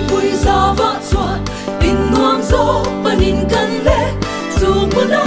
bui za va chuan in nuam zo panin kan le chu mun